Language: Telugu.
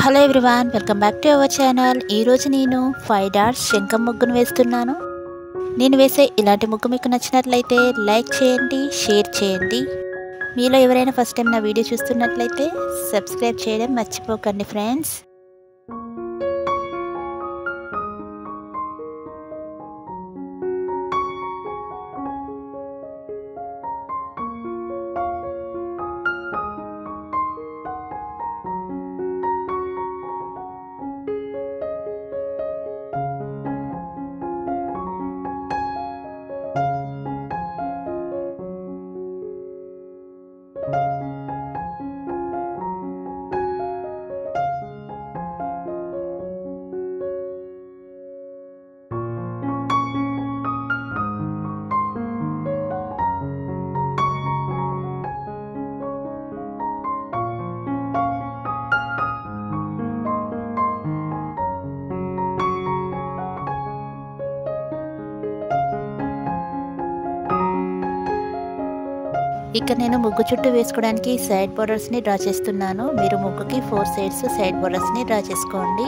Hello everyone, welcome back to our channel. ఈరోజు నేను 5 డాట్స్ శంఖం ముగ్గును వేస్తున్నాను. నేను వేసే ఇలాంటి ముగ్గు మీకు నచ్చినట్లయితే లైక్ చేయండి, షేర్ చేయండి. మీలో ఎవరైనా ఫస్ట్ టైం నా వీడియో చూస్తున్నట్లయితే సబ్స్క్రైబ్ చేయడం మర్చిపోకండి ఫ్రెండ్స్. ఇక నేను ముగ్గు చుట్టూ వేసుకోవడానికి సైడ్ బోర్డర్స్ని డ్రా చేస్తున్నాను. మీరు ముగ్గుకి 4 సైడ్స్ సైడ్ బోర్డర్స్ని డ్రా చేసుకోండి.